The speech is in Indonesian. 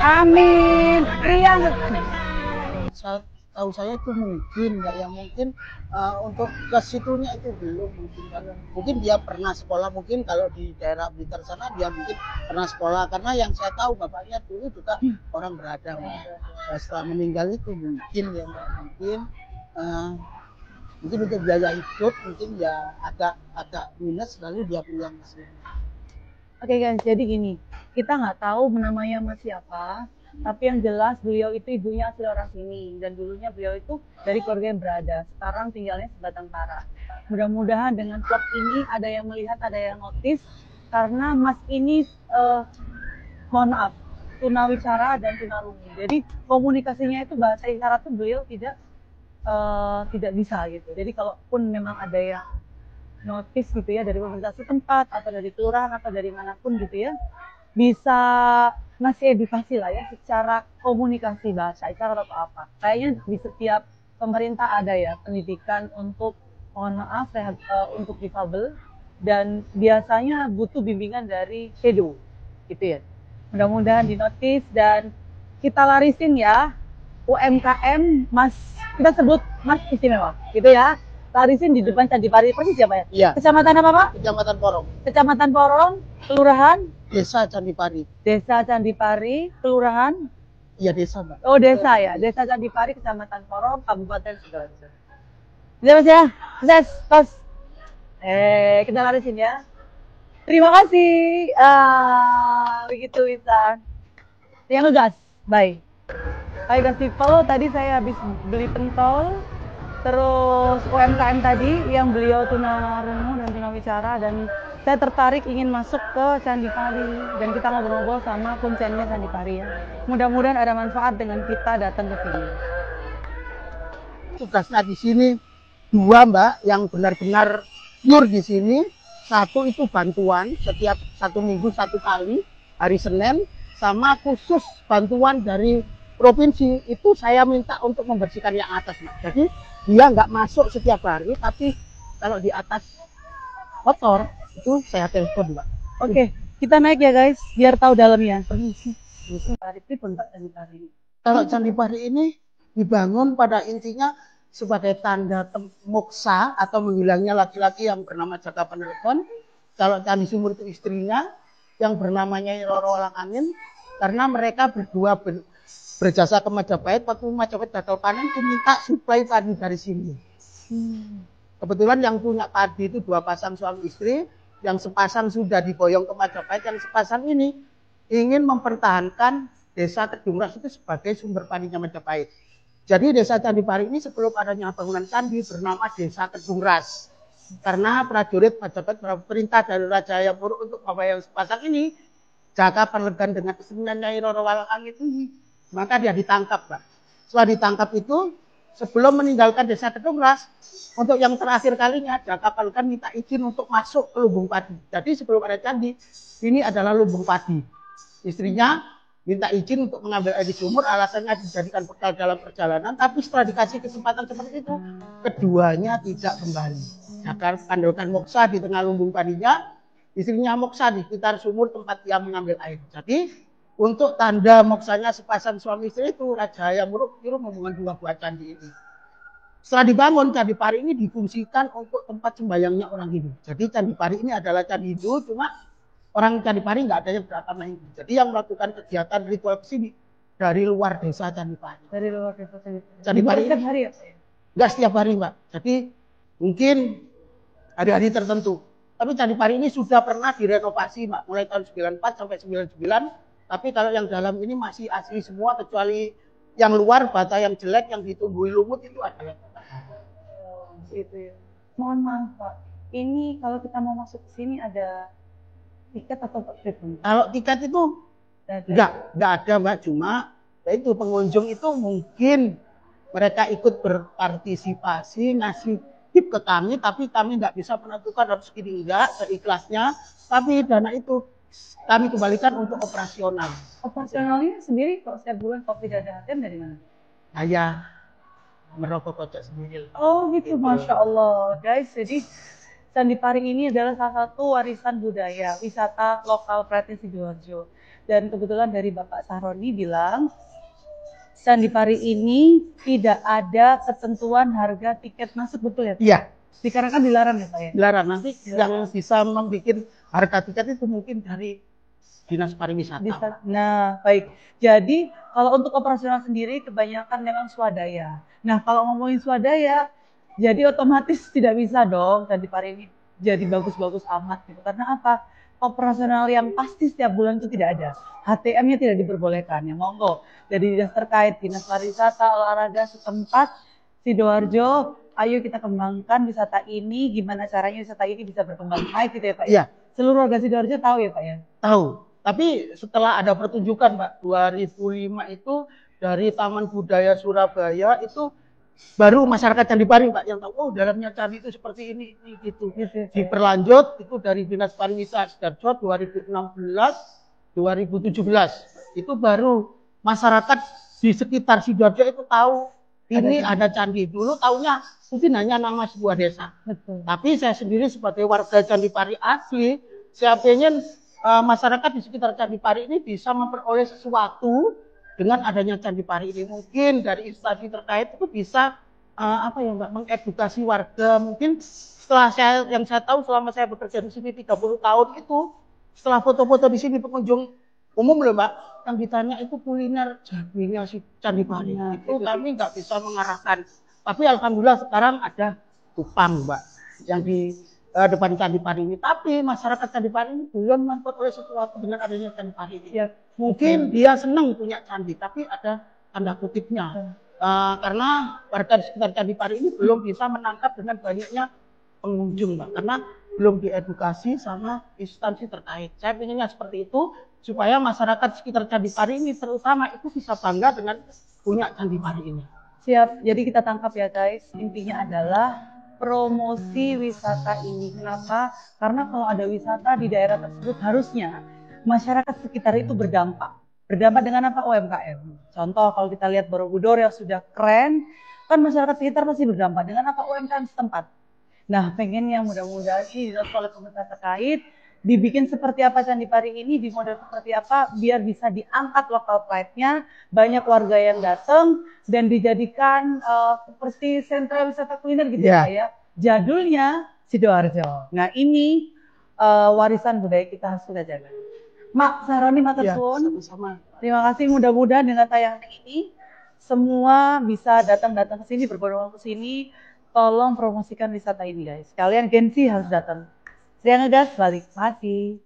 Amin. Rian. Tahu saya itu mungkin ya, yang mungkin untuk ke situnya itu belum mungkin, karena mungkin dia pernah sekolah, mungkin kalau di daerah Blitar sana dia mungkin pernah sekolah, karena yang saya tahu bapaknya dulu juga orang beragama. Setelah meninggal itu mungkin ya mungkin untuk biaya hidup mungkin ya agak minus, lalu dia pulang ke sini. Oke guys, jadi gini, kita nggak tahu namanya Mas siapa, tapi yang jelas beliau itu ibunya asli orang sini, dan dulunya beliau itu dari keluarga yang berada. Sekarang tinggalnya sebatang kara. Mudah-mudahan dengan vlog ini ada yang melihat, ada yang notice, karena Mas ini mohon maaf, tunawicara dan tunarungu. Jadi komunikasinya itu bahasa isyarat tuh beliau tidak bisa gitu. Jadi kalaupun memang ada yang notice gitu ya dari pemerintah setempat atau dari kelurahan atau dari manapun gitu ya, bisa ngasih edukasi lah ya secara komunikasi bahasa isyarat atau apa. Kayaknya di setiap pemerintah ada ya pendidikan untuk, mohon maaf untuk difabel, dan biasanya butuh bimbingan dari shadow gitu ya. Mudah-mudahan dinotis dan kita larisin ya UMKM Mas, kita sebut Mas istimewa gitu ya. Larisin di depan Candi Pari, persis siapa ya? Iya. Kecamatan apa Pak? Kecamatan Porong. Kecamatan Porong, Kelurahan? Desa Candi Pari. Desa Candi Pari, Kelurahan? Iya desa Mbak. Oh desa ya, Desa Candi Pari, Kecamatan Porong, Kabupaten Sidoarjo. Ya Mas ya, sukses, tos. Kita larisin ya. Terima kasih. Begitu bisa. Yang ngegas, bye. Hai guys people, tadi saya habis beli pentol. Terus UMKM tadi yang beliau tunarungu dan tunawicara, dan saya tertarik ingin masuk ke Candi Pari dan kita ngobrol-ngobrol sama kuncennya Candi Pari ya. Mudah-mudahan ada manfaat dengan kita datang ke sini. Tugasnya di sini dua Mbak, yang benar-benar pure di sini. Satu itu bantuan setiap 1 minggu 1 kali hari Senin, sama khusus bantuan dari provinsi itu saya minta untuk membersihkan yang atas Mbak. Jadi dia nggak masuk setiap hari, tapi kalau di atas kotor itu saya telepon Mbak. Oke, kita naik ya guys, biar tahu dalamnya. Kalau Candi Pari ini dibangun pada intinya sebagai tanda moksa atau menghilangnya laki-laki yang bernama Jaka Penelepon. Kalau Candi Sumur itu istrinya yang bernama Nyai Roro Walang Angin, karena mereka berdua berjasa ke Majapahit. Waktu Majapahit gagal panen itu minta suplai padi dari sini. Kebetulan yang punya padi itu 2 pasang suami istri, yang sepasang sudah diboyong ke Majapahit, yang sepasang ini ingin mempertahankan desa Kedungras itu sebagai sumber padinya Majapahit. Jadi desa Candi Pari ini sebelum adanya bangunan candi bernama Desa Kedungras, karena prajurit Majapahit perintah dari Raja Hayam Wuruk untuk membayar sepasang ini, Jaka Perlegan dengan kesenian Nyai Roro Walang Angin ini, maka dia ditangkap Pak. Setelah ditangkap itu, sebelum meninggalkan Desa Kedungras, untuk yang terakhir kalinya Jaka Perlegan minta izin untuk masuk ke Lumbung Padi. Jadi sebelum ada candi, ini adalah Lumbung Padi. Istrinya minta izin untuk mengambil air di sumur, alasannya dijadikan bekal dalam perjalanan, tapi setelah dikasih kesempatan seperti itu, keduanya tidak kembali. Jaka kandalkan moksa di tengah lumbung padinya, istrinya moksa di sekitar sumur tempat dia mengambil air. Jadi untuk tanda moksanya sepasang suami istri itu, Raja Hayam Wuruk nyuruh membangun 2 buah candi ini. Setelah dibangun, Candi Pari ini difungsikan untuk tempat sembayangnya orang Hindu. Jadi Candi Pari ini adalah candi Hindu, cuma orang Candi Pari nggak ada yang beragama Hindu. Jadi yang melakukan kegiatan ritual ke sini dari luar desa Candi Pari. Dari luar desa Candi Pari setiap hari ya? Nggak setiap hari Mbak. Jadi mungkin hari-hari tertentu. Tapi Candi Pari ini sudah pernah direnovasi Mbak, mulai tahun 94 sampai 99. Tapi kalau yang dalam ini masih asli semua, kecuali yang luar bata yang jelek yang ditumbuhi lumut itu ada. Gitu ya. Mohon maaf Pak, ini kalau kita mau masuk ke sini ada tiket atau trip? Kalau tiket itu enggak ada Mbak, cuma itu pengunjung itu mungkin mereka ikut berpartisipasi ngasih tip ke kami, tapi kami nggak bisa menentukan harus gini enggak, seikhlasnya. Tapi dana itu kami kembalikan untuk operasional. Operasionalnya sendiri kok setiap bulan kopi dada hatian dari mana? Saya merokok kocok sendiri. Oh gitu, Masya Allah guys. Jadi Candi Pari ini adalah salah satu warisan budaya wisata lokal Provinsi Sidoarjo. Dan kebetulan dari Bapak Sahroni bilang, Candi Pari ini tidak ada ketentuan harga tiket masuk, betul ya Pak? Iya, Dikarenakan dilarang ya Pak ya? dilarang. Nanti yang bisa membuat harga tiket itu mungkin dari Dinas Pariwisata. Nah, baik. Jadi, kalau untuk operasional sendiri kebanyakan memang swadaya. Nah, kalau ngomongin swadaya, jadi otomatis tidak bisa dong Candi Pari ini jadi bagus-bagus amat gitu. Karena apa? Operasional yang pasti setiap bulan itu tidak ada. HTM-nya tidak diperbolehkan. Ya monggo. Jadi dinas terkait, Dinas Pariwisata, Olahraga setempat, Sidoarjo, ayo kita kembangkan wisata ini. Gimana caranya wisata ini bisa berkembang baik gitu ya Pak? Iya. Seluruh warga Sidoarjo tahu ya Pak ya? Tahu. Tapi setelah ada pertunjukan Pak, 2005 itu dari Taman Budaya Surabaya itu baru masyarakat Candi Pari Pak yang tahu, oh dalamnya candi itu seperti ini gitu. Diperlanjut itu dari Dinas Pariwisata Sidoarjo 2016, 2017 itu baru masyarakat di sekitar Sidoarjo itu tahu ini ada candi. Dulu taunya mungkin hanya nama sebuah desa. Betul. Tapi saya sendiri sebagai warga Candi Pari asli, saya pengen masyarakat di sekitar Candi Pari ini bisa memperoleh sesuatu dengan adanya Candi Pari ini. Mungkin dari instansi terkait itu bisa mengedukasi warga. Mungkin setelah yang saya tahu selama saya bekerja di sini 30 tahun itu, setelah foto-foto di sini pengunjung umum loh Mbak, yang ditanya itu kuliner jadinya si Candi Pari. Itu kami nggak bisa mengarahkan. Tapi alhamdulillah sekarang ada Kupang Mbak yang di depan Candi Pari ini. Tapi masyarakat Candi Pari ini belum memperoleh sesuatu dengan adanya Candi Pari ini. Ya, mungkin dia senang punya candi, tapi ada tanda kutipnya. Karena warga di sekitar Candi Pari ini belum bisa menangkap dengan banyaknya pengunjung, Mbak. Karena belum diedukasi sama instansi terkait. Saya inginnya seperti itu, supaya masyarakat sekitar Candi Pari ini terutama itu bisa bangga dengan punya Candi Pari ini. Siap, jadi kita tangkap ya guys, intinya adalah promosi wisata ini. Kenapa? Karena kalau ada wisata di daerah tersebut harusnya masyarakat sekitar itu berdampak. Berdampak dengan apa? UMKM. Contoh kalau kita lihat Borobudur yang sudah keren, kan masyarakat sekitar pasti berdampak dengan apa? UMKM setempat. Nah, pengennya mudah-mudahan ini oleh pemerintah terkait dibikin seperti apa Candi Pari ini, di model seperti apa, biar bisa diangkat lokal pride-nya, banyak warga yang datang dan dijadikan seperti sentra wisata kuliner gitu ya. Jadulnya Sidoarjo. Nah ini warisan budaya kita harus kita jaga. Mak Sahroni matur suwun. Terima kasih, mudah-mudahan dengan tayangan ini semua bisa datang ke sini, berbondong-bondong ke sini. Tolong promosikan wisata ini guys. Kalian Gen Z harus datang. Saya ngegas balik, mati.